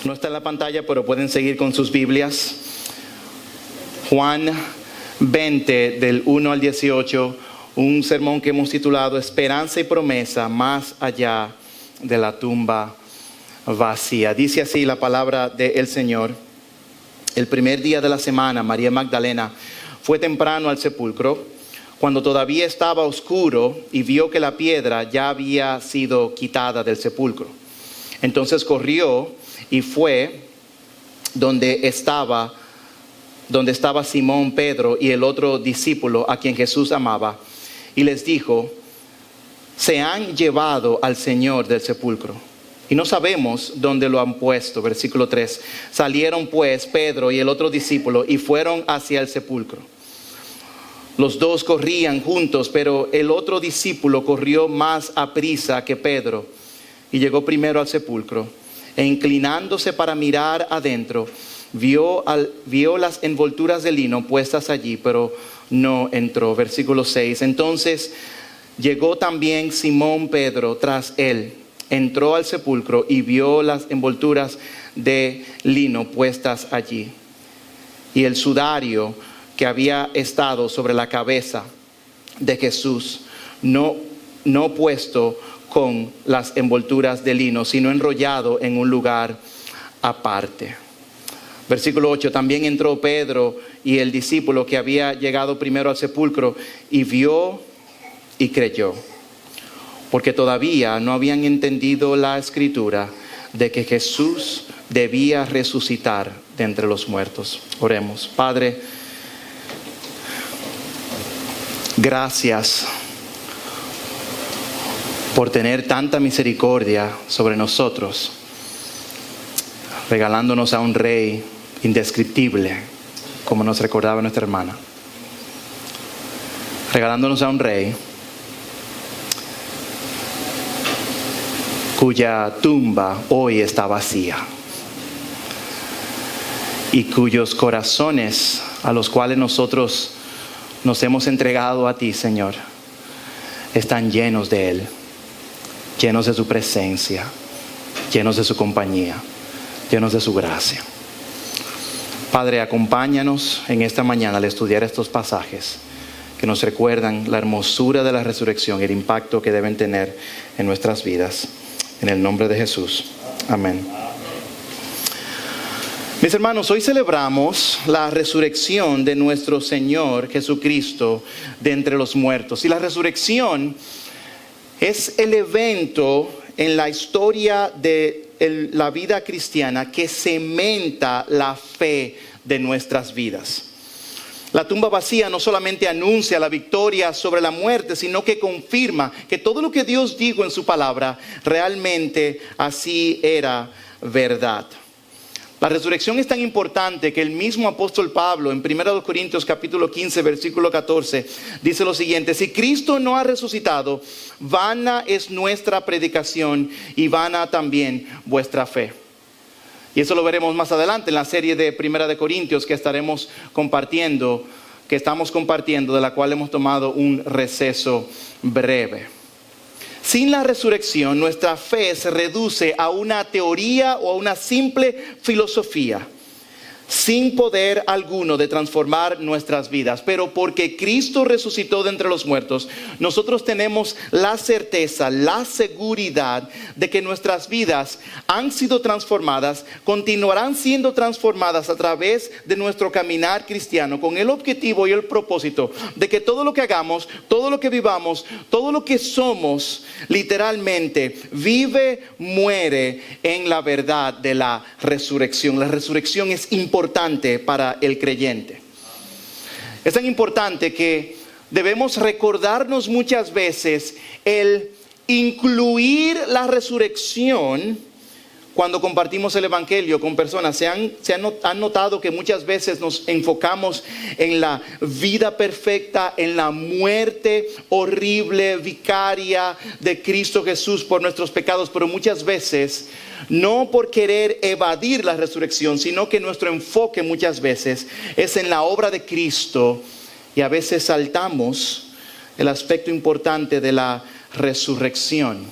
No está en la pantalla, pero pueden seguir con sus Biblias. Juan 20, del 1 al 18, un sermón que hemos titulado Esperanza y promesa más allá de la tumba vacía. Dice así la palabra del Señor. El primer día de la semana, María Magdalena fue temprano al sepulcro, cuando todavía estaba oscuro, y vio que la piedra ya había sido quitada del sepulcro. Entonces corrió y fue donde estaba Simón Pedro y el otro discípulo a quien Jesús amaba, y les dijo: se han llevado al Señor del sepulcro y no sabemos dónde lo han puesto. Versículo 3. Salieron pues Pedro y el otro discípulo y fueron hacia el sepulcro. Los dos corrían juntos, pero el otro discípulo corrió más aprisa que Pedro y llegó primero al sepulcro, e inclinándose para mirar adentro, vio las envolturas de lino puestas allí, pero no entró. Versículo 6. Entonces llegó también Simón Pedro tras él, entró al sepulcro y vio las envolturas de lino puestas allí, y el sudario que había estado sobre la cabeza de Jesús, no puesto con las envolturas de lino, sino enrollado en un lugar aparte. Versículo 8. También entró Pedro y el discípulo que había llegado primero al sepulcro, y vio y creyó, porque todavía no habían entendido la escritura de que Jesús debía resucitar de entre los muertos. Oremos. Padre, gracias por tener tanta misericordia sobre nosotros, regalándonos a un rey indescriptible, como nos recordaba nuestra hermana. Regalándonos a un rey cuya tumba hoy está vacía y cuyos corazones, a los cuales nosotros nos hemos entregado a ti, Señor, están llenos de Él, llenos de su presencia, llenos de su compañía, llenos de su gracia. Padre, acompáñanos en esta mañana al estudiar estos pasajes que nos recuerdan la hermosura de la resurrección y el impacto que deben tener en nuestras vidas. En el nombre de Jesús. Amén. Mis hermanos, hoy celebramos la resurrección de nuestro Señor Jesucristo de entre los muertos. Y la resurrección es el evento en la historia de la vida cristiana que cementa la fe de nuestras vidas. La tumba vacía no solamente anuncia la victoria sobre la muerte, sino que confirma que todo lo que Dios dijo en su palabra realmente así era verdad. La resurrección es tan importante que el mismo apóstol Pablo en 1 Corintios capítulo 15 versículo 14 dice lo siguiente: si Cristo no ha resucitado, vana es nuestra predicación y vana también vuestra fe. Y eso lo veremos más adelante en la serie de 1 Corintios que estamos compartiendo, de la cual hemos tomado un receso breve. Sin la resurrección, nuestra fe se reduce a una teoría o a una simple filosofía, sin poder alguno de transformar nuestras vidas. Pero porque Cristo resucitó de entre los muertos, nosotros tenemos la certeza, la seguridad de que nuestras vidas han sido transformadas, continuarán siendo transformadas a través de nuestro caminar cristiano, con el objetivo y el propósito de que todo lo que hagamos, todo lo que vivamos, todo lo que somos, literalmente vive, muere en la verdad de la resurrección. La resurrección es importante para el creyente. Es tan importante que debemos recordarnos muchas veces el incluir la resurrección cuando compartimos el evangelio con personas. Han notado que muchas veces nos enfocamos en la vida perfecta, en la muerte horrible, vicaria de Cristo Jesús por nuestros pecados, pero muchas veces no por querer evadir la resurrección, sino que nuestro enfoque muchas veces es en la obra de Cristo, y a veces saltamos el aspecto importante de la resurrección.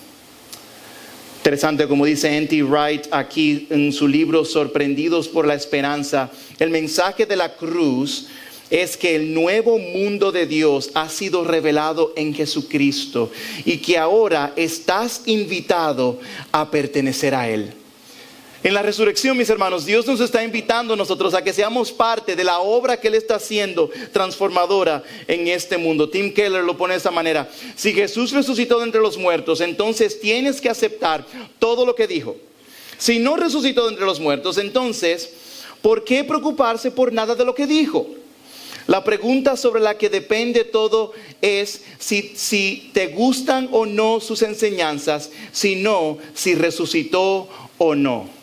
Interesante, como dice N.T. Wright aquí en su libro Sorprendidos por la Esperanza, el mensaje de la cruz es que el nuevo mundo de Dios ha sido revelado en Jesucristo y que ahora estás invitado a pertenecer a Él. En la resurrección, mis hermanos, Dios nos está invitando a nosotros a que seamos parte de la obra que Él está haciendo transformadora en este mundo. Tim Keller lo pone de esta manera: si Jesús resucitó de entre los muertos, entonces tienes que aceptar todo lo que dijo. Si no resucitó de entre los muertos, entonces, ¿por qué preocuparse por nada de lo que dijo? La pregunta sobre la que depende todo es si te gustan o no sus enseñanzas, si no, si resucitó o no.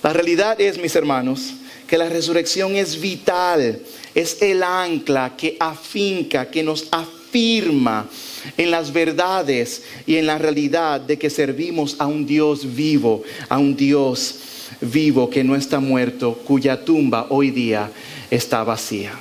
La realidad es, mis hermanos, que la resurrección es vital, es el ancla que afinca, que nos afirma en las verdades y en la realidad de que servimos a un Dios vivo, que no está muerto, cuya tumba hoy día está vacía.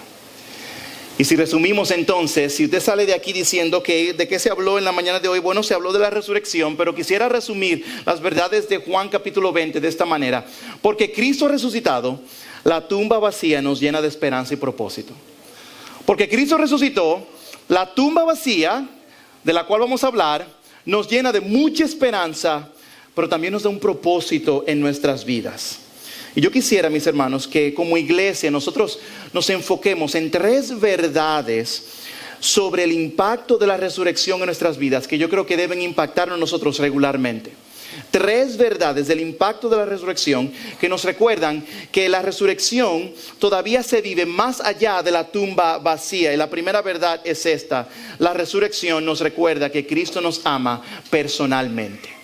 Y si resumimos entonces, si usted sale de aquí diciendo que de qué se habló en la mañana de hoy, bueno, se habló de la resurrección, pero quisiera resumir las verdades de Juan capítulo 20 de esta manera: porque Cristo ha resucitado, la tumba vacía nos llena de esperanza y propósito. Porque Cristo resucitó, la tumba vacía, de la cual vamos a hablar, nos llena de mucha esperanza, pero también nos da un propósito en nuestras vidas. Y yo quisiera, mis hermanos, que como iglesia nosotros nos enfoquemos en 3 verdades sobre el impacto de la resurrección en nuestras vidas, que yo creo que deben impactarnos nosotros regularmente. 3 verdades del impacto de la resurrección que nos recuerdan que la resurrección todavía se vive más allá de la tumba vacía. Y la primera verdad es esta: la resurrección nos recuerda que Cristo nos ama personalmente.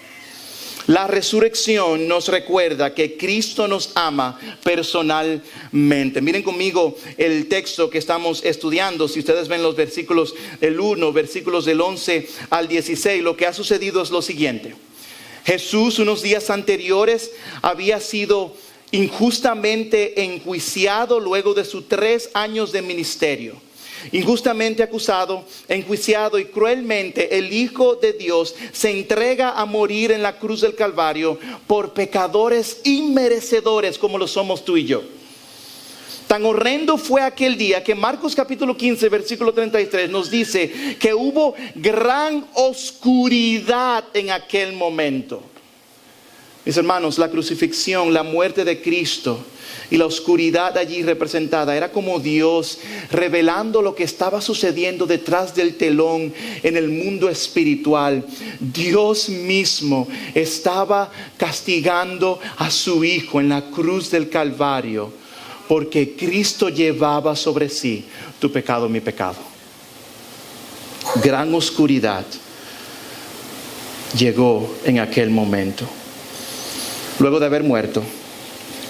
La resurrección nos recuerda que Cristo nos ama personalmente. Miren conmigo el texto que estamos estudiando. Si ustedes ven los versículos del 1, versículos del 11 al 16, lo que ha sucedido es lo siguiente. Jesús, unos días anteriores, había sido injustamente enjuiciado luego de sus 3 años de ministerio. Injustamente acusado, enjuiciado, y cruelmente el Hijo de Dios se entrega a morir en la cruz del Calvario por pecadores inmerecedores como lo somos tú y yo. Tan horrendo fue aquel día que Marcos capítulo 15 versículo 33 nos dice que hubo gran oscuridad en aquel momento. Mis hermanos, la crucifixión, la muerte de Cristo y la oscuridad allí representada era como Dios revelando lo que estaba sucediendo detrás del telón en el mundo espiritual. Dios mismo estaba castigando a su Hijo en la cruz del Calvario, porque Cristo llevaba sobre sí tu pecado, mi pecado. Gran oscuridad llegó en aquel momento. Luego de haber muerto,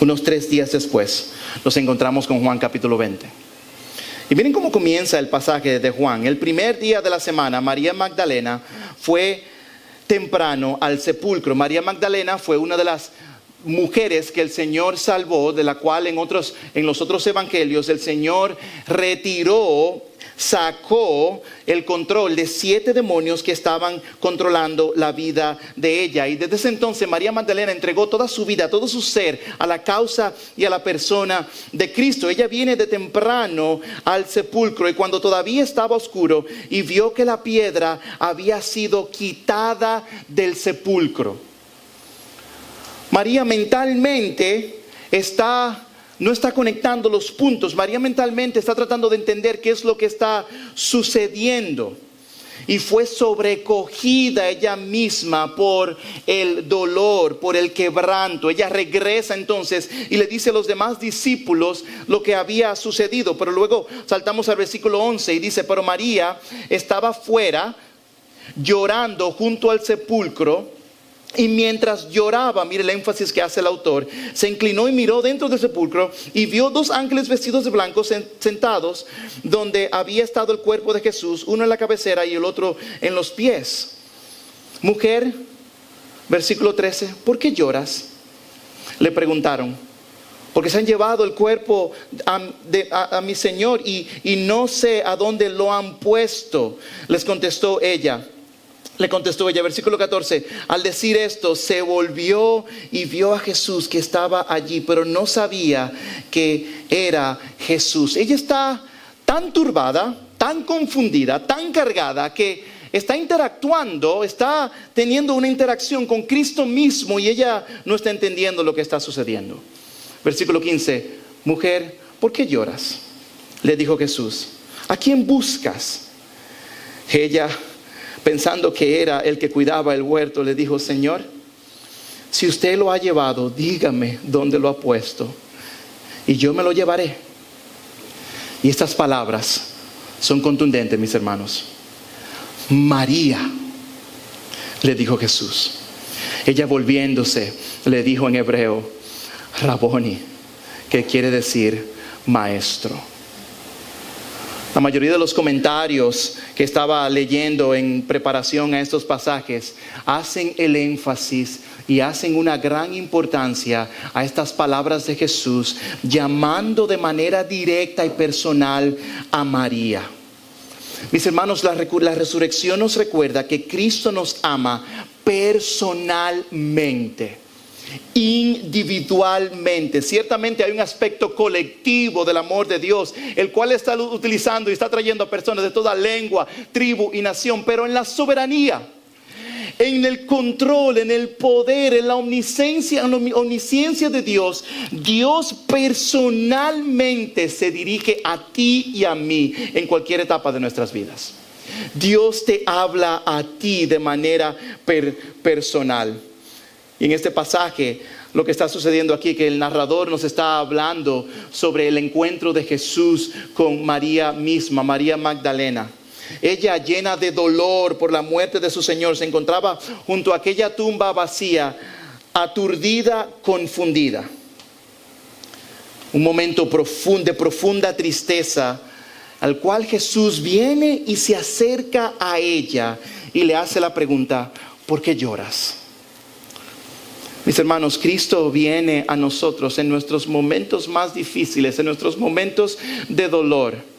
unos 3 días después, nos encontramos con Juan capítulo 20. Y miren cómo comienza el pasaje de Juan. El primer día de la semana, María Magdalena fue temprano al sepulcro. María Magdalena fue una de las mujeres que el Señor salvó, de la cual en los otros evangelios el Señor sacó el control de 7 demonios que estaban controlando la vida de ella. Y desde ese entonces María Magdalena entregó toda su vida, todo su ser a la causa y a la persona de Cristo. Ella viene de temprano al sepulcro, y cuando todavía estaba oscuro y vio que la piedra había sido quitada del sepulcro. María mentalmente no está conectando los puntos. María mentalmente está tratando de entender qué es lo que está sucediendo. Y fue sobrecogida ella misma por el dolor, por el quebranto. Ella regresa entonces y le dice a los demás discípulos lo que había sucedido. Pero luego saltamos al versículo 11 y dice: pero María estaba fuera llorando junto al sepulcro. Y mientras lloraba, mire el énfasis que hace el autor, se inclinó y miró dentro del sepulcro y vio 2 ángeles vestidos de blanco sentados donde había estado el cuerpo de Jesús, uno en la cabecera y el otro en los pies. Mujer, versículo 13, ¿por qué lloras?, le preguntaron. Porque se han llevado el cuerpo a mi Señor y no sé a dónde lo han puesto, les contestó ella. Le contestó ella, versículo 14, al decir esto, se volvió y vio a Jesús que estaba allí, pero no sabía que era Jesús. Ella está tan turbada, tan confundida, tan cargada, que está interactuando, está teniendo una interacción con Cristo mismo y ella no está entendiendo lo que está sucediendo. Versículo 15, mujer, ¿por qué lloras? Le dijo Jesús, ¿a quién buscas? Ella, pensando que era el que cuidaba el huerto, le dijo, Señor, si usted lo ha llevado, dígame dónde lo ha puesto y yo me lo llevaré. Y estas palabras son contundentes, mis hermanos. María, le dijo Jesús. Ella volviéndose, le dijo en hebreo, Raboni, que quiere decir maestro. La mayoría de los comentarios que estaba leyendo en preparación a estos pasajes hacen el énfasis y hacen una gran importancia a estas palabras de Jesús, llamando de manera directa y personal a María. Mis hermanos, la resurrección nos recuerda que Cristo nos ama personalmente, individualmente. Ciertamente hay un aspecto colectivo del amor de Dios, el cual está utilizando y está trayendo a personas de toda lengua, tribu y nación, pero en la soberanía, en el control, en el poder, en la omnisciencia de Dios, Dios personalmente se dirige a ti y a mí en cualquier etapa de nuestras vidas. Dios te habla a ti de manera personal. Y en este pasaje, lo que está sucediendo aquí, que el narrador nos está hablando sobre el encuentro de Jesús con María misma, María Magdalena. Ella, llena de dolor por la muerte de su Señor, se encontraba junto a aquella tumba vacía, aturdida, confundida. Un momento de profunda tristeza, al cual Jesús viene y se acerca a ella y le hace la pregunta, ¿por qué lloras? Mis hermanos, Cristo viene a nosotros en nuestros momentos más difíciles, en nuestros momentos de dolor.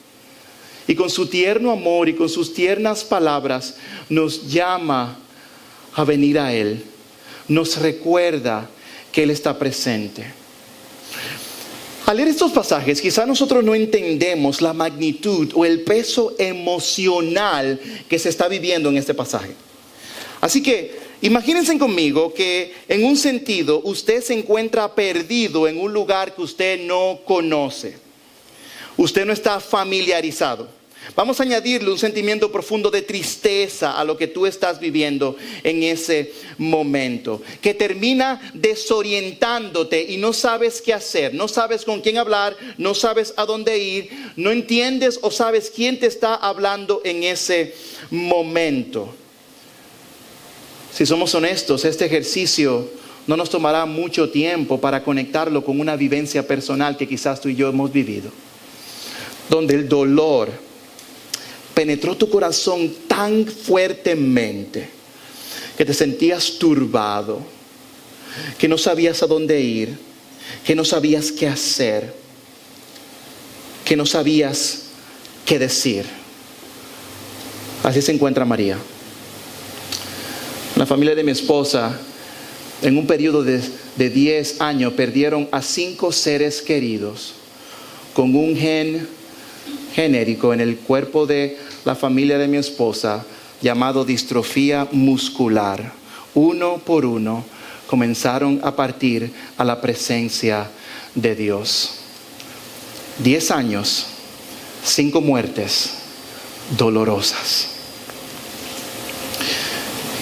Y con su tierno amor y con sus tiernas palabras nos llama a venir a Él. Nos recuerda que Él está presente. Al leer estos pasajes, quizá nosotros no entendemos la magnitud o el peso emocional que se está viviendo en este pasaje. Así que imagínense conmigo que en un sentido usted se encuentra perdido en un lugar que usted no conoce. Usted no está familiarizado. Vamos a añadirle un sentimiento profundo de tristeza a lo que tú estás viviendo en ese momento, que termina desorientándote y no sabes qué hacer, no sabes con quién hablar, no sabes a dónde ir, no entiendes o sabes quién te está hablando en ese momento. Si somos honestos, este ejercicio no nos tomará mucho tiempo para conectarlo con una vivencia personal que quizás tú y yo hemos vivido, donde el dolor penetró tu corazón tan fuertemente que te sentías turbado, que no sabías a dónde ir, que no sabías qué hacer, que no sabías qué decir. Así se encuentra María. La familia de mi esposa, en un periodo de 10 años, perdieron a 5 seres queridos con un gen genérico en el cuerpo de la familia de mi esposa llamado distrofía muscular. Uno por uno comenzaron a partir a la presencia de Dios. 10 años, 5 muertes dolorosas.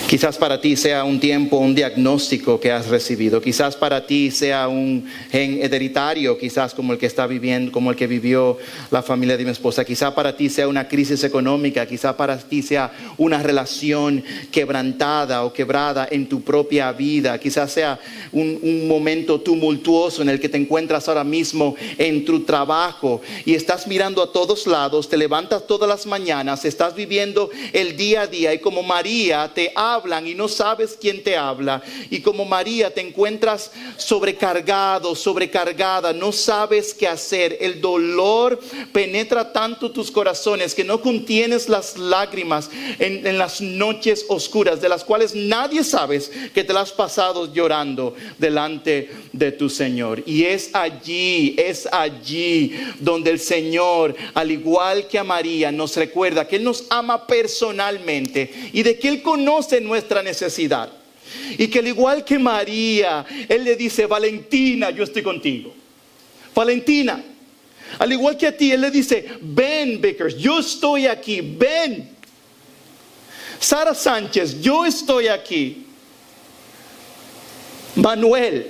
Quizás para ti sea un tiempo, un diagnóstico que has recibido. Quizás para ti sea un gen hereditario, quizás como el que está viviendo, como el que vivió la familia de mi esposa. Quizás para ti sea una crisis económica. Quizás para ti sea una relación quebrantada o quebrada en tu propia vida. Quizás sea un momento tumultuoso en el que te encuentras ahora mismo en tu trabajo y estás mirando a todos lados, te levantas todas las mañanas, estás viviendo el día a día y como María te habla hablan y no sabes quién te habla. Y como María te encuentras sobrecargado, sobrecargada, no sabes qué hacer. El dolor penetra tanto tus corazones que no contienes las lágrimas en las noches oscuras, de las cuales nadie sabes que te las has pasado llorando delante de tu Señor. Y es allí donde el Señor, al igual que a María, nos recuerda que Él nos ama personalmente y de que Él conoce nuestra necesidad. Y que al igual que María, Él le dice: Valentina, yo estoy contigo. Valentina, al igual que a ti, Él le dice: ven, Vickers, yo estoy aquí, ven. Sara Sánchez, yo estoy aquí. Manuel,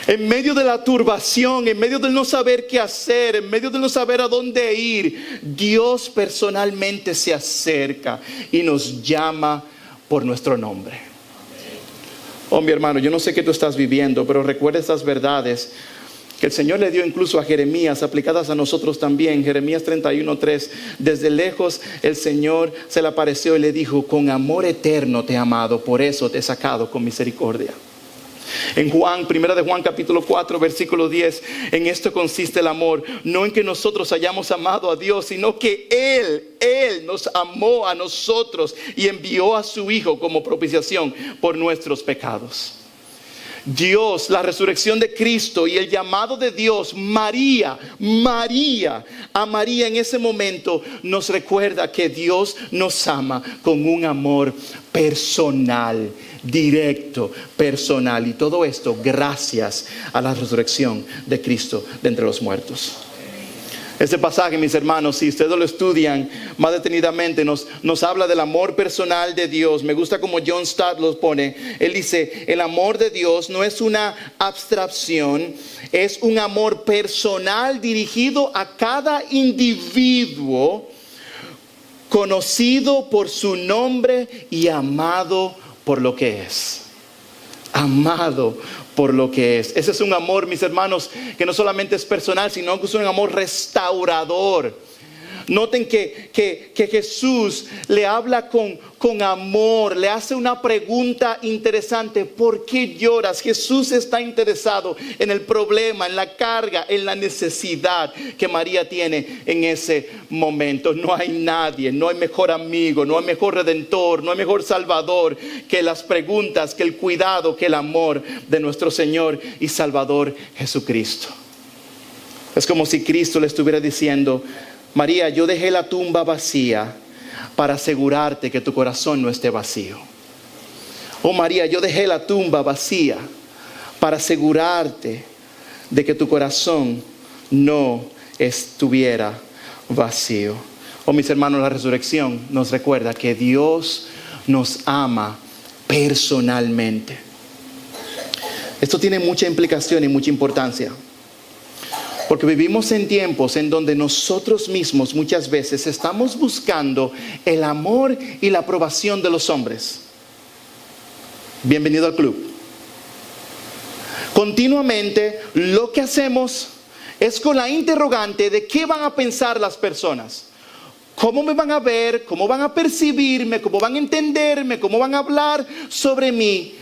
en medio de la turbación, en medio del no saber qué hacer, en medio de no saber a dónde ir, Dios personalmente se acerca y nos llama por nuestro nombre. Oh, mi hermano, yo no sé qué tú estás viviendo, pero recuerda estas verdades que el Señor le dio incluso a Jeremías, aplicadas a nosotros también. Jeremías 31:3. Desde lejos el Señor se le apareció y le dijo: con amor eterno te he amado, por eso te he sacado con misericordia. En primera de Juan capítulo 4 versículo 10, en esto consiste el amor, no en que nosotros hayamos amado a Dios, sino que Él nos amó a nosotros y envió a su Hijo como propiciación por nuestros pecados. Dios, la resurrección de Cristo y el llamado de Dios, María en ese momento nos recuerda que Dios nos ama con un amor personal, directo, personal, y todo esto gracias a la resurrección de Cristo de entre los muertos. Este pasaje, mis hermanos, si ustedes lo estudian más detenidamente, nos habla del amor personal de Dios. Me gusta como John Stott lo pone. Él dice: el amor de Dios no es una abstracción, es un amor personal dirigido a cada individuo, conocido por su nombre y amado por lo que es. Amado por lo que es. Ese es un amor, mis hermanos, que no solamente es personal, sino que es un amor restaurador. Noten que Jesús le habla con amor, le hace una pregunta interesante: ¿por qué lloras? Jesús está interesado en el problema, en la carga, en la necesidad que María tiene en ese momento. No hay nadie, no hay mejor amigo, no hay mejor redentor, no hay mejor salvador que las preguntas, que el cuidado, que el amor de nuestro Señor y Salvador Jesucristo. Es como si Cristo le estuviera diciendo: María, yo dejé la tumba vacía para asegurarte que tu corazón no esté vacío. Oh María, yo dejé la tumba vacía para asegurarte de que tu corazón no estuviera vacío. Oh mis hermanos, la resurrección nos recuerda que Dios nos ama personalmente. Esto tiene mucha implicación y mucha importancia. Porque vivimos en tiempos en donde nosotros mismos muchas veces estamos buscando el amor y la aprobación de los hombres. Bienvenido al club. Continuamente lo que hacemos es con la interrogante de qué van a pensar las personas. ¿Cómo me van a ver? ¿Cómo van a percibirme? ¿Cómo van a entenderme? ¿Cómo van a hablar sobre mí?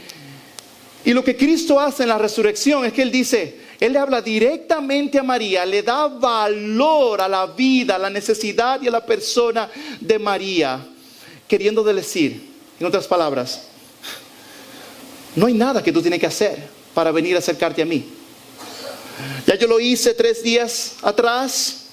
Y lo que Cristo hace en la resurrección es que Él dice... Él le habla directamente a María, le da valor a la vida, a la necesidad y a la persona de María, queriendo decir, en otras palabras, no hay nada que tú tienes que hacer para venir a acercarte a mí. Ya yo lo hice 3 días atrás,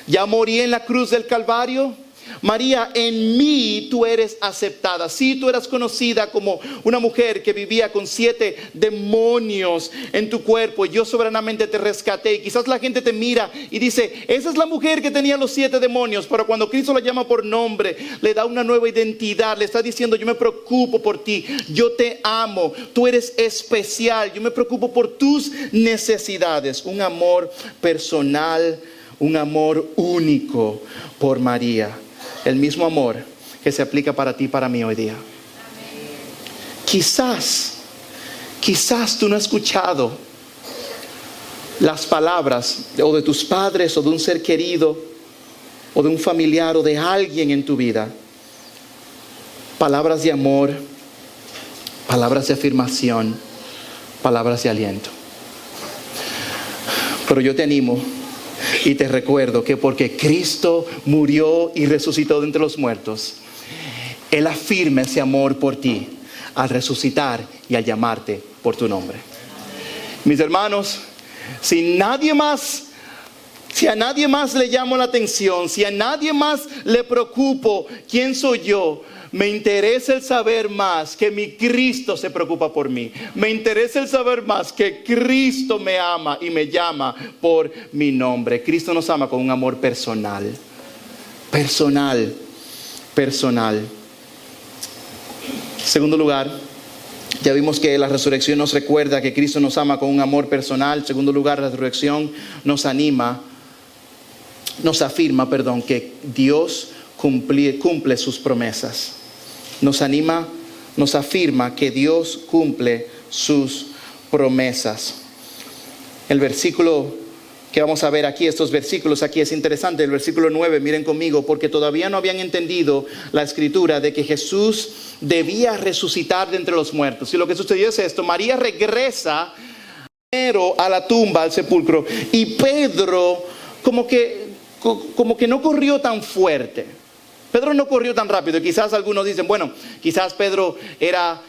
ya morí en la cruz del Calvario. María, en mí tú eres aceptada. Sí, tú eras conocida como una mujer que vivía con 7 demonios en tu cuerpo. Yo soberanamente te rescaté. Y quizás la gente te mira y dice: esa es la mujer que tenía los 7 demonios. Pero cuando Cristo la llama por nombre, le da una nueva identidad. Le está diciendo: yo me preocupo por ti. Yo te amo. Tú eres especial. Yo me preocupo por tus necesidades. Un amor personal, un amor único por María. El mismo amor que se aplica para ti y para mí hoy día. Quizás tú no has escuchado las palabras o de tus padres o de un ser querido o de un familiar o de alguien en tu vida palabras de amor, palabras de afirmación, palabras de aliento. Pero yo te animo y te recuerdo que porque Cristo murió y resucitó de entre los muertos, Él afirma ese amor por ti al resucitar y al llamarte por tu nombre. Mis hermanos, si a nadie más le llamo la atención, si a nadie más le preocupo quién soy yo, me interesa el saber más que mi Cristo se preocupa por mí. Me interesa el saber más que Cristo me ama y me llama por mi nombre. Cristo nos ama con un amor personal. Personal. Segundo lugar, ya vimos que la resurrección nos recuerda que Cristo nos ama con un amor personal. Segundo lugar, la resurrección nos afirma que Dios cumple sus promesas. Nos afirma que Dios cumple sus promesas. El versículo que vamos a ver aquí, estos versículos aquí es interesante. El versículo 9, miren conmigo, porque todavía no habían entendido la escritura de que Jesús debía resucitar de entre los muertos. Y lo que sucedió es esto: María regresa primero a la tumba, al sepulcro, y Pedro como que no corrió tan fuerte. Pedro no corrió tan rápido. Quizás algunos dicen, bueno, quizás Pedro era,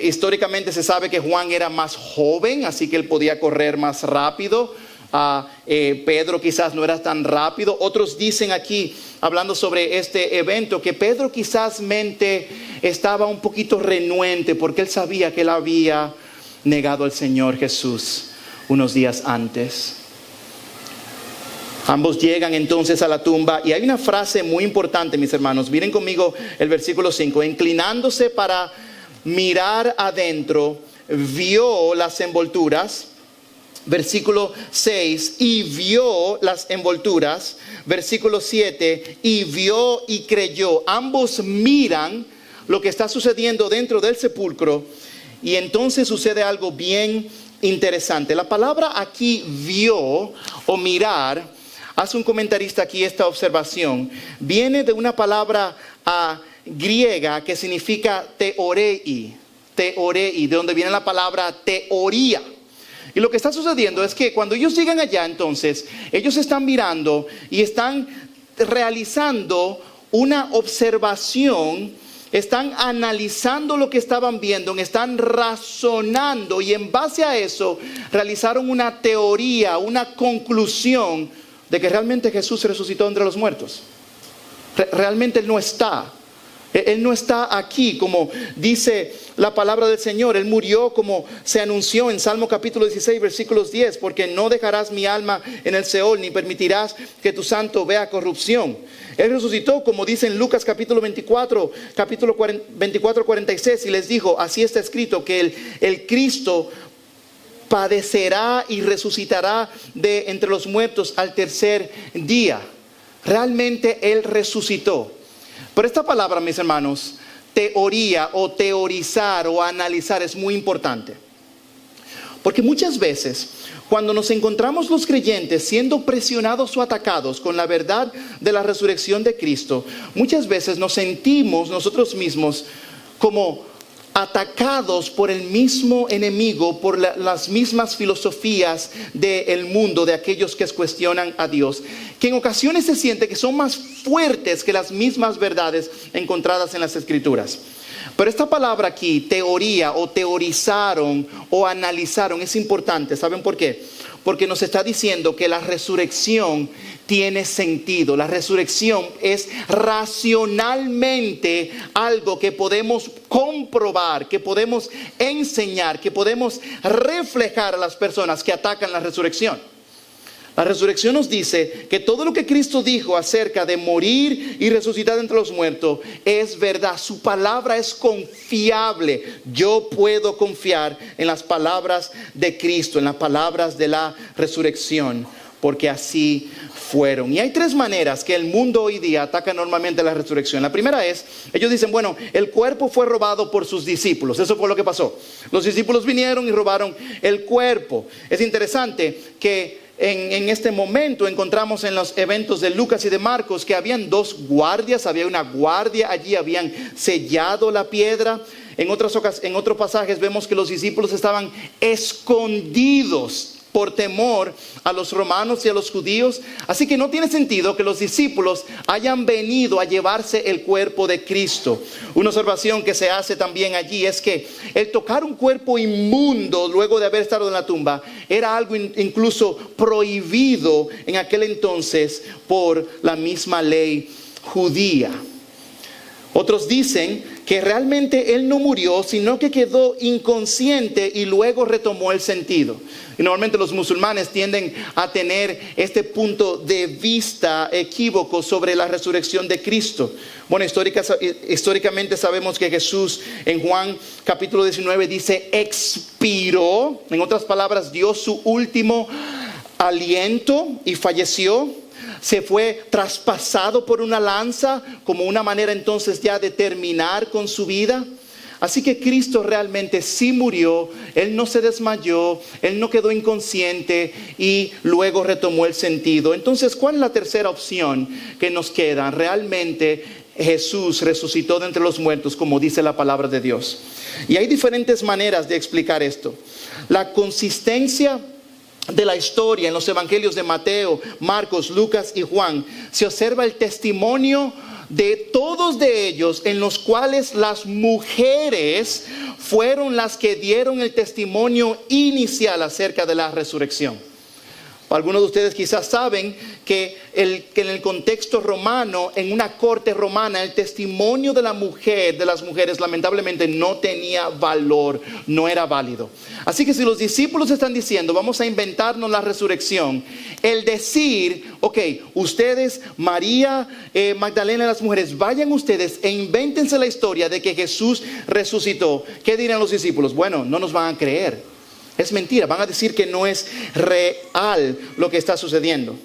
históricamente se sabe que Juan era más joven, así que él podía correr más rápido. Pedro quizás no era tan rápido. Otros dicen aquí, hablando sobre este evento, que Pedro quizás estaba un poquito renuente porque él sabía que él había negado al Señor Jesús unos días antes. Ambos llegan entonces a la tumba y hay una frase muy importante, mis hermanos. Miren conmigo el versículo 5. Inclinándose para mirar adentro, vio las envolturas. Versículo 6, y vio las envolturas. Versículo 7, y vio y creyó. Ambos miran lo que está sucediendo dentro del sepulcro y entonces sucede algo bien interesante. La palabra aquí vio o mirar, hace un comentarista aquí esta observación, viene de una palabra griega que significa teorei, de donde viene la palabra teoría. Y lo que está sucediendo es que cuando ellos llegan allá, entonces, ellos están mirando y están realizando una observación, están analizando lo que estaban viendo, están razonando y en base a eso realizaron una teoría, una conclusión de que realmente Jesús resucitó entre los muertos. Realmente Él no está. Él no está aquí como dice la palabra del Señor. Él murió como se anunció en Salmo capítulo 16 versículos 10. Porque no dejarás mi alma en el Seol, ni permitirás que tu santo vea corrupción. Él resucitó como dice en Lucas capítulo 24, 46. Y les dijo, así está escrito, que el Cristo padecerá y resucitará de entre los muertos al tercer día. Realmente Él resucitó. Pero esta palabra, mis hermanos, teoría o teorizar o analizar es muy importante. Porque muchas veces, cuando nos encontramos los creyentes siendo presionados o atacados con la verdad de la resurrección de Cristo, muchas veces nos sentimos nosotros mismos como atacados por el mismo enemigo, por las mismas filosofías del mundo, de aquellos que cuestionan a Dios, que en ocasiones se siente que son más fuertes que las mismas verdades encontradas en las Escrituras. Pero esta palabra aquí, teoría o teorizaron o analizaron, es importante. ¿Saben por qué? Porque nos está diciendo que la resurrección tiene sentido. La resurrección es racionalmente algo que podemos comprobar, que podemos enseñar, que podemos reflejar a las personas que atacan la resurrección. La resurrección nos dice que todo lo que Cristo dijo acerca de morir y resucitar entre los muertos es verdad. Su palabra es confiable. Yo puedo confiar en las palabras de Cristo, en las palabras de la resurrección, porque así fueron. Y hay tres maneras que el mundo hoy día ataca normalmente la resurrección. La primera es, ellos dicen, bueno, el cuerpo fue robado por sus discípulos. Eso fue lo que pasó. Los discípulos vinieron y robaron el cuerpo. Es interesante que en este momento encontramos en los eventos de Lucas y de Marcos que habían dos guardias, había una guardia allí, habían sellado la piedra. En otros pasajes vemos que los discípulos estaban escondidos por temor a los romanos y a los judíos. Así que no tiene sentido que los discípulos hayan venido a llevarse el cuerpo de Cristo. Una observación que se hace también allí es que el tocar un cuerpo inmundo luego de haber estado en la tumba era algo incluso prohibido en aquel entonces por la misma ley judía. Otros dicen que realmente él no murió, sino que quedó inconsciente y luego retomó el sentido. Y normalmente los musulmanes tienden a tener este punto de vista equívoco sobre la resurrección de Cristo. Bueno, históricamente sabemos que Jesús en Juan capítulo 19 dice expiró. En otras palabras, dio su último aliento y falleció. Se fue traspasado por una lanza como una manera entonces ya de terminar con su vida. Así que Cristo realmente sí murió, Él no se desmayó, Él no quedó inconsciente y luego retomó el sentido. Entonces, ¿cuál es la tercera opción que nos queda? Realmente Jesús resucitó de entre los muertos, como dice la palabra de Dios. Y hay diferentes maneras de explicar esto. La consistencia de la historia en los evangelios de Mateo, Marcos, Lucas y Juan, se observa el testimonio de todos de ellos, en los cuales las mujeres fueron las que dieron el testimonio inicial acerca de la resurrección. Algunos de ustedes quizás saben que en el contexto romano, en una corte romana, el testimonio de las mujeres lamentablemente no tenía valor, no era válido. Así que si los discípulos están diciendo, vamos a inventarnos la resurrección, el decir, ok, ustedes, María, Magdalena y las mujeres, vayan ustedes e invéntense la historia de que Jesús resucitó. ¿Qué dirán los discípulos? Bueno, no nos van a creer. Es mentira, van a decir que no es real lo que está sucediendo.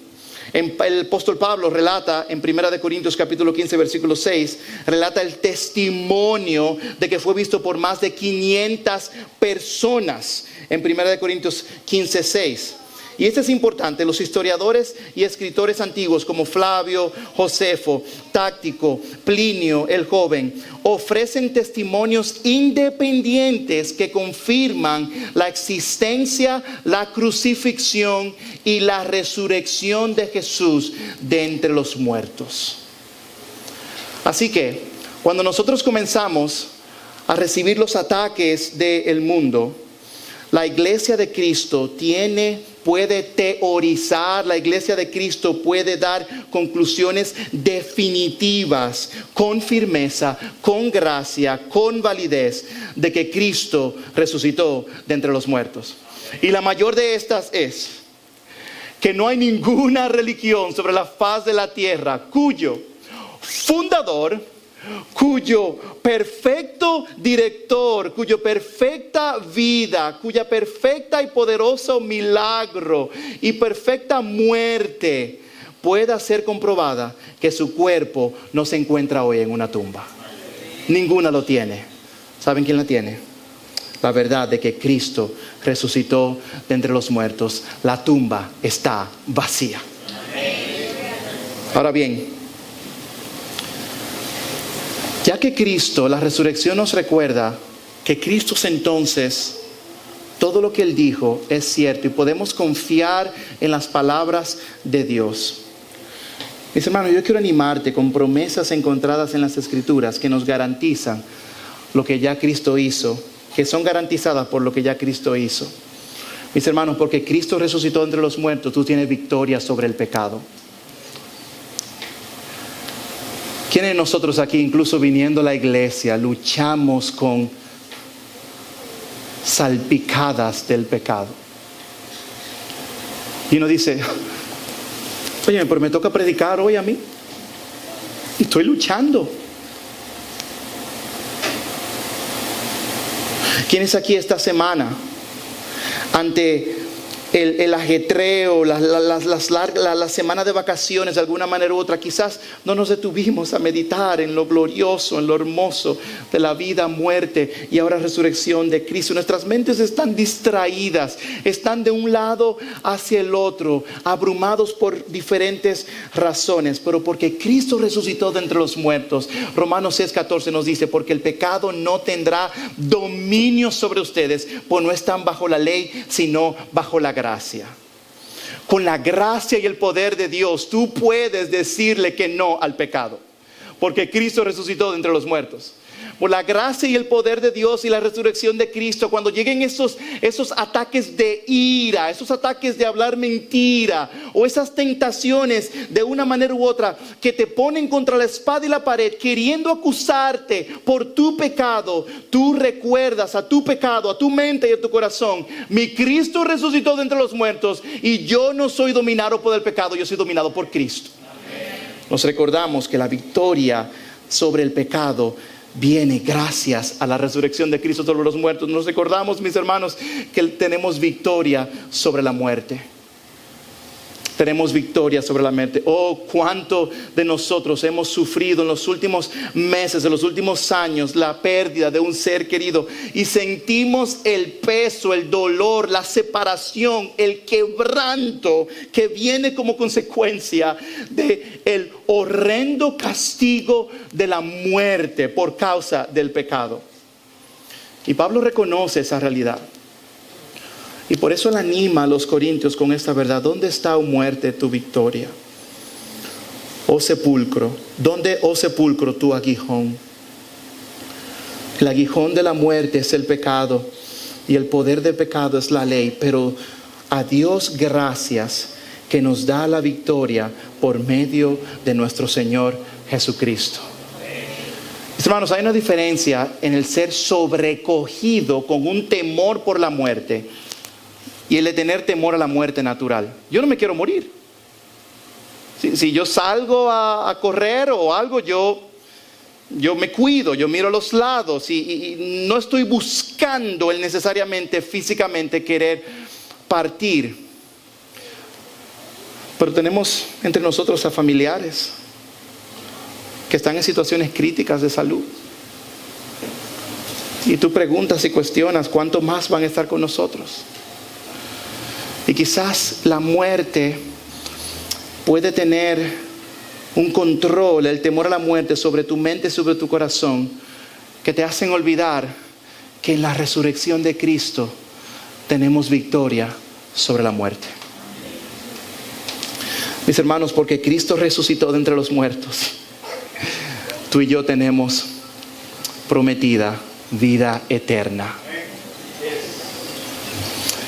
El apóstol Pablo relata en 1 Corintios capítulo 15 versículo 6, relata el testimonio de que fue visto por más de 500 personas en 1 Corintios 15, 6. Y esto es importante, los historiadores y escritores antiguos como Flavio, Josefo, Táctico, Plinio el joven, ofrecen testimonios independientes que confirman la existencia, la crucifixión y la resurrección de Jesús de entre los muertos. Así que, cuando nosotros comenzamos a recibir los ataques del mundo, la iglesia de Cristo puede teorizar, la iglesia de Cristo puede dar conclusiones definitivas, con firmeza, con gracia, con validez, de que Cristo resucitó de entre los muertos. Y la mayor de estas es que no hay ninguna religión sobre la faz de la tierra cuyo fundador, cuyo perfecto director, cuya perfecta vida, cuya perfecta y poderoso milagro y perfecta muerte pueda ser comprobada, que su cuerpo no se encuentra hoy en una tumba. Ninguna lo tiene. ¿Saben quién la tiene? La verdad de que Cristo resucitó de entre los muertos. La tumba está vacía. Ahora bien, ya que Cristo, la resurrección nos recuerda que Cristo entonces, todo lo que Él dijo es cierto y podemos confiar en las palabras de Dios. Mis hermanos, yo quiero animarte con promesas encontradas en las Escrituras que nos garantizan lo que ya Cristo hizo, que son garantizadas por lo que ya Cristo hizo. Mis hermanos, porque Cristo resucitó entre los muertos, tú tienes victoria sobre el pecado. ¿Quiénes de nosotros aquí, incluso viniendo a la iglesia, luchamos con salpicadas del pecado? Y uno dice, oye, pero me toca predicar hoy a mí. Y estoy luchando. ¿Quiénes aquí esta semana, ante el ajetreo, la semana de vacaciones de alguna manera u otra, quizás no nos detuvimos a meditar en lo glorioso, en lo hermoso de la vida, muerte y ahora resurrección de Cristo. Nuestras mentes están distraídas, están de un lado hacia el otro, abrumados por diferentes razones, pero porque Cristo resucitó de entre los muertos. Romanos 6:14 nos dice: porque el pecado no tendrá dominio sobre ustedes, pues no están bajo la ley, sino bajo la gracia. Con la gracia y el poder de Dios, tú puedes decirle que no al pecado, porque Cristo resucitó de entre los muertos. Por la gracia y el poder de Dios y la resurrección de Cristo, cuando lleguen esos ataques de ira, esos ataques de hablar mentira, o esas tentaciones de una manera u otra que te ponen contra la espada y la pared, queriendo acusarte por tu pecado, tú recuerdas a tu pecado, a tu mente y a tu corazón: mi Cristo resucitó de entre los muertos y yo no soy dominado por el pecado, yo soy dominado por Cristo. Nos recordamos que la victoria sobre el pecado viene gracias a la resurrección de Cristo sobre los muertos. Nos recordamos, mis hermanos, que tenemos victoria sobre la muerte. Tenemos victoria sobre la muerte. Oh, cuánto de nosotros hemos sufrido en los últimos meses, en los últimos años, la pérdida de un ser querido, y sentimos el peso, el dolor, la separación, el quebranto que viene como consecuencia de el horrendo castigo de la muerte por causa del pecado. Y Pablo reconoce esa realidad. Y por eso él anima a los corintios con esta verdad: ¿dónde está, oh muerte, tu victoria? Oh sepulcro, ¿dónde, oh sepulcro, tu aguijón? El aguijón de la muerte es el pecado y el poder del pecado es la ley, pero a Dios gracias que nos da la victoria por medio de nuestro Señor Jesucristo. Mis hermanos, hay una diferencia en el ser sobrecogido con un temor por la muerte y el de tener temor a la muerte natural. Yo no me quiero morir. Si yo salgo a correr o algo, yo me cuido, yo miro a los lados y no estoy buscando el necesariamente físicamente querer partir. Pero tenemos entre nosotros a familiares que están en situaciones críticas de salud. Y tú preguntas y cuestionas cuánto más van a estar con nosotros. Y quizás la muerte puede tener un control, el temor a la muerte sobre tu mente, sobre tu corazón, que te hacen olvidar que en la resurrección de Cristo tenemos victoria sobre la muerte. Mis hermanos, porque Cristo resucitó de entre los muertos, tú y yo tenemos prometida vida eterna.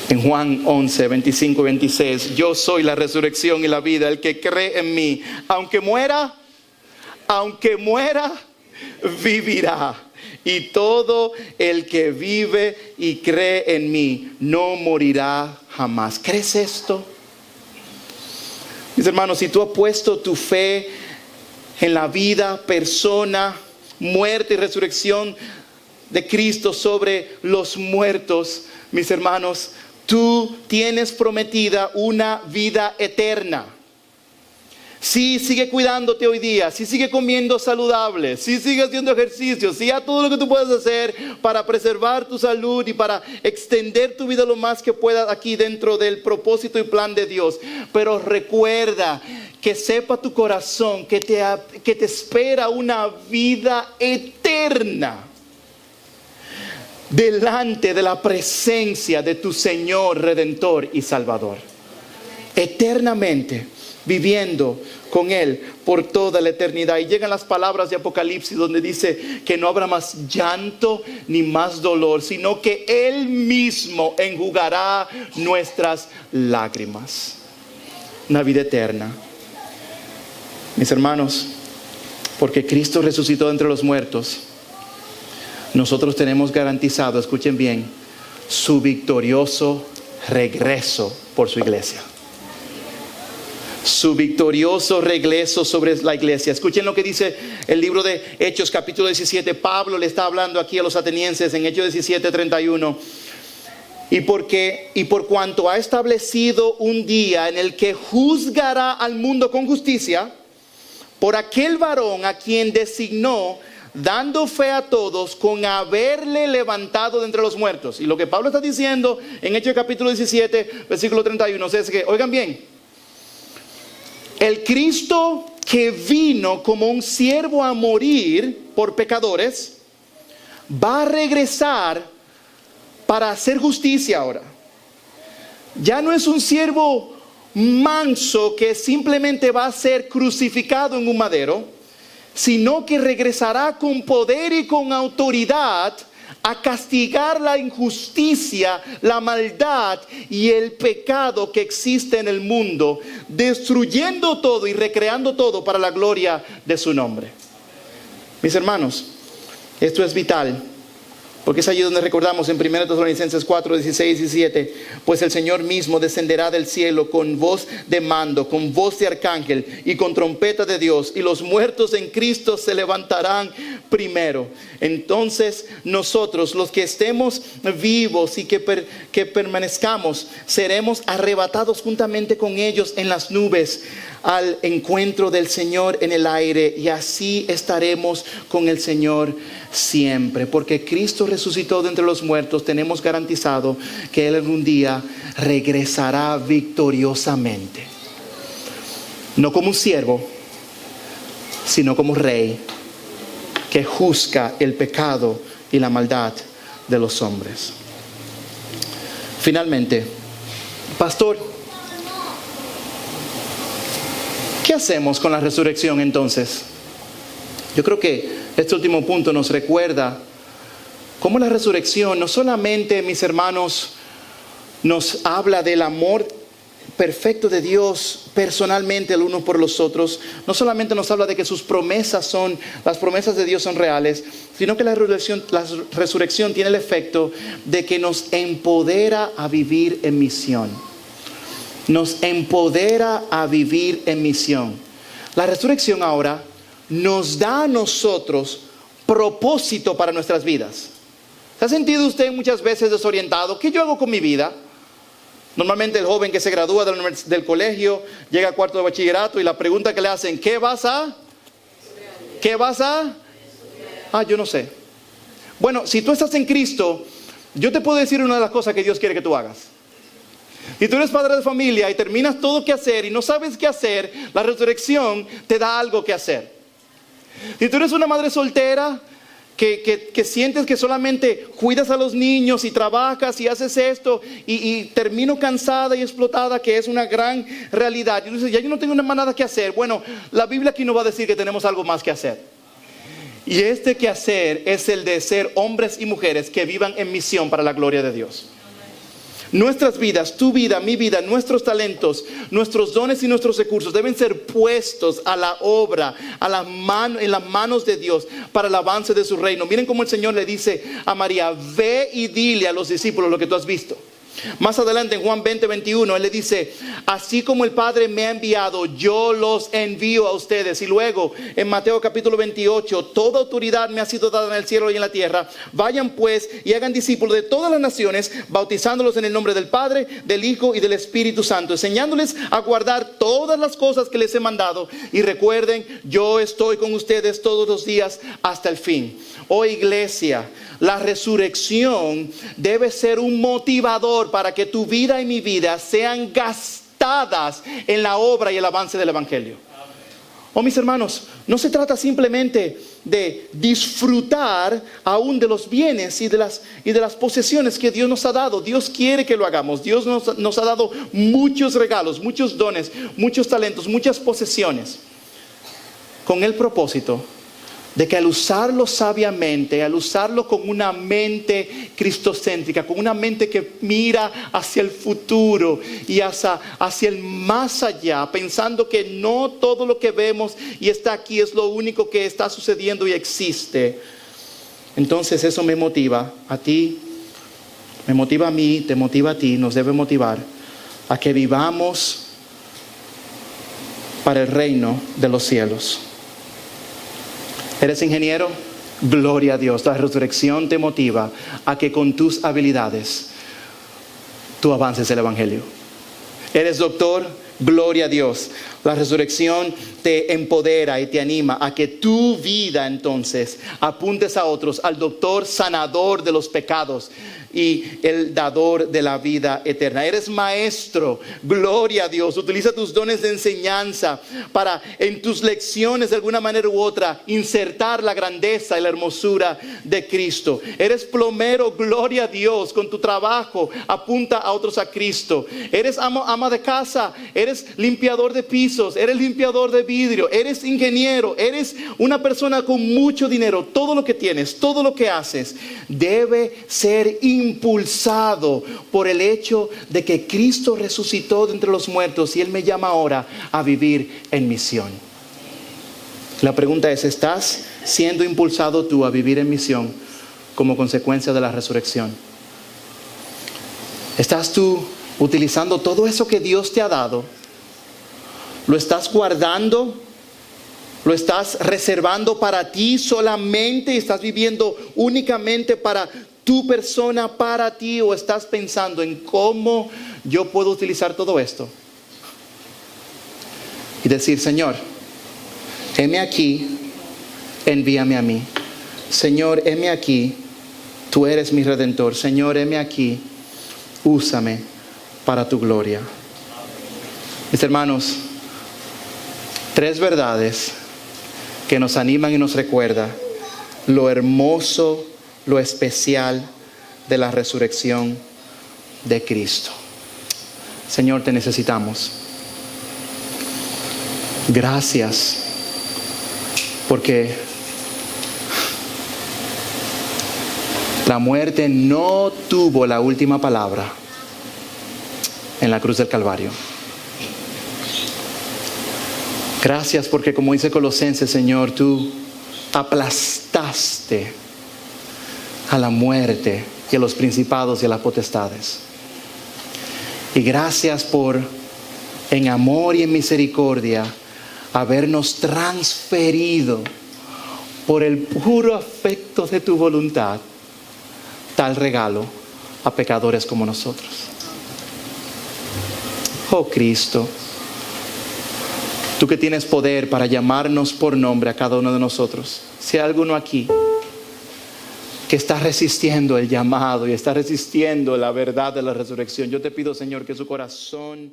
En Juan 11, 25 y 26, yo soy la resurrección y la vida. El que cree en mí, aunque muera, vivirá. Y todo el que vive y cree en mí no morirá jamás. ¿Crees esto? Mis hermanos, si tú has puesto tu fe en la vida, persona, muerte y resurrección de Cristo sobre los muertos, mis hermanos, tú tienes prometida una vida eterna. Si sigue cuidándote hoy día, si sigue comiendo saludable, si sigue haciendo ejercicio, si haz todo lo que tú puedas hacer para preservar tu salud y para extender tu vida lo más que puedas aquí dentro del propósito y plan de Dios. Pero recuerda, que sepa tu corazón que te espera una vida eterna delante de la presencia de tu Señor Redentor y Salvador. Eternamente viviendo con Él por toda la eternidad. Y llegan las palabras de Apocalipsis donde dice que no habrá más llanto ni más dolor, sino que Él mismo enjugará nuestras lágrimas. Una vida eterna. Mis hermanos, porque Cristo resucitó entre los muertos, nosotros tenemos garantizado, escuchen bien, su victorioso regreso por su iglesia. Su victorioso regreso sobre la iglesia. Escuchen lo que dice el libro de Hechos capítulo 17. Pablo le está hablando aquí a los atenienses en Hechos 17:31. Y por cuanto ha establecido un día en el que juzgará al mundo con justicia, por aquel varón a quien designó, dando fe a todos con haberle levantado de entre los muertos. Y lo que Pablo está diciendo en Hechos capítulo 17, versículo 31, es que, oigan bien, el Cristo que vino como un siervo a morir por pecadores, va a regresar para hacer justicia ahora. Ya no es un siervo manso que simplemente va a ser crucificado en un madero, sino que regresará con poder y con autoridad a castigar la injusticia, la maldad y el pecado que existe en el mundo, destruyendo todo y recreando todo para la gloria de su nombre. Mis hermanos, esto es vital, porque es allí donde recordamos en 1 Tesalonicenses 4, 16 y 17, pues el Señor mismo descenderá del cielo con voz de mando, con voz de arcángel y con trompeta de Dios, y los muertos en Cristo se levantarán primero. Entonces nosotros, los que estemos vivos y que permanezcamos, seremos arrebatados juntamente con ellos en las nubes al encuentro del Señor en el aire, y así estaremos con el Señor siempre. Porque Cristo resucitó de entre los muertos, tenemos garantizado que Él algún día regresará victoriosamente, no como un siervo, sino como rey que juzga el pecado y la maldad de los hombres. Finalmente, pastor, ¿qué hacemos con la resurrección entonces? Yo creo que este último punto nos recuerda cómo la resurrección no solamente, mis hermanos, nos habla del amor perfecto de Dios personalmente el uno por los otros, no solamente nos habla de que las promesas de Dios son reales, sino que la resurrección tiene el efecto de que nos empodera a vivir en misión. Nos empodera a vivir en misión. La resurrección ahora nos da a nosotros propósito para nuestras vidas. ¿Se ha sentido usted muchas veces desorientado? ¿Qué yo hago con mi vida? Normalmente el joven que se gradúa del colegio llega a cuarto de bachillerato y la pregunta que le hacen, ¿qué vas a? Yo no sé. Bueno, si tú estás en Cristo, yo te puedo decir una de las cosas que Dios quiere que tú hagas. Si tú eres padre de familia y terminas todo que hacer y no sabes qué hacer, la resurrección te da algo que hacer. Si tú eres una madre soltera que sientes que solamente cuidas a los niños y trabajas y haces esto y termino cansada y explotada, que es una gran realidad, y tú dices, ya yo no tengo más nada que hacer. Bueno, la Biblia aquí nos va a decir que tenemos algo más que hacer. Y este que hacer es el de ser hombres y mujeres que vivan en misión para la gloria de Dios. Nuestras vidas, tu vida, mi vida, nuestros talentos, nuestros dones y nuestros recursos deben ser puestos a la obra, en las manos de Dios para el avance de su reino. Miren cómo el Señor le dice a María, ve y dile a los discípulos lo que tú has visto. Más adelante en Juan 20, 21, Él le dice, así como el Padre me ha enviado, yo los envío a ustedes. Y luego en Mateo capítulo 28, toda autoridad me ha sido dada en el cielo y en la tierra. Vayan pues y hagan discípulos de todas las naciones, bautizándolos en el nombre del Padre, del Hijo y del Espíritu Santo, enseñándoles a guardar todas las cosas que les he mandado. Y recuerden, yo estoy con ustedes todos los días hasta el fin. Oh iglesia, la resurrección debe ser un motivador para que tu vida y mi vida sean gastadas en la obra y el avance del Evangelio. Oh mis hermanos, no se trata simplemente de disfrutar aún de los bienes y de las posesiones que Dios nos ha dado. Dios quiere que lo hagamos. Dios nos ha dado muchos regalos, muchos dones, muchos talentos, muchas posesiones, con el propósito de que al usarlo sabiamente, al usarlo con una mente cristocéntrica, con una mente que mira hacia el futuro y hacia el más allá, pensando que no todo lo que vemos y está aquí es lo único que está sucediendo y existe. Entonces eso me motiva a ti, me motiva a mí, te motiva a ti, nos debe motivar a que vivamos para el reino de los cielos. ¿Eres ingeniero? Gloria a Dios. La resurrección te motiva a que con tus habilidades tú avances el Evangelio. Eres doctor, gloria a Dios. La resurrección te empodera y te anima a que tu vida entonces apuntes a otros, al doctor sanador de los pecados y el dador de la vida eterna. Eres maestro, gloria a Dios. Utiliza tus dones de enseñanza para en tus lecciones de alguna manera u otra insertar la grandeza y la hermosura de Cristo. Eres plomero, gloria a Dios. Con tu trabajo apunta a otros a Cristo. Eres ama de casa, eres limpiador de pisos, eres limpiador de vidrio, eres ingeniero, eres una persona con mucho dinero. Todo lo que tienes, todo lo que haces debe ser impulsado por el hecho de que Cristo resucitó de entre los muertos y Él me llama ahora a vivir en misión. La pregunta es, ¿estás siendo impulsado tú a vivir en misión como consecuencia de la resurrección? ¿Estás tú utilizando todo eso que Dios te ha dado? ¿Lo estás guardando? ¿Lo estás reservando para ti solamente? ¿Estás viviendo únicamente para tu persona, para ti? ¿O estás pensando en cómo yo puedo utilizar todo esto? Y decir, Señor, heme aquí, envíame a mí. Señor, heme aquí, tú eres mi redentor. Señor, heme aquí, úsame para tu gloria. Mis hermanos, 3 verdades que nos animan y nos recuerdan lo hermoso, lo especial de la resurrección de Cristo. Señor, te necesitamos. Gracias, porque la muerte no tuvo la última palabra en la cruz del Calvario. Gracias porque, como dice Colosenses, Señor, tú aplastaste a la muerte y a los principados y a las potestades. Y gracias por, en amor y en misericordia, habernos transferido por el puro afecto de tu voluntad tal regalo a pecadores como nosotros. Oh Cristo, tú que tienes poder para llamarnos por nombre a cada uno de nosotros. Si hay alguno aquí que está resistiendo el llamado y está resistiendo la verdad de la resurrección, yo te pido, Señor, que su corazón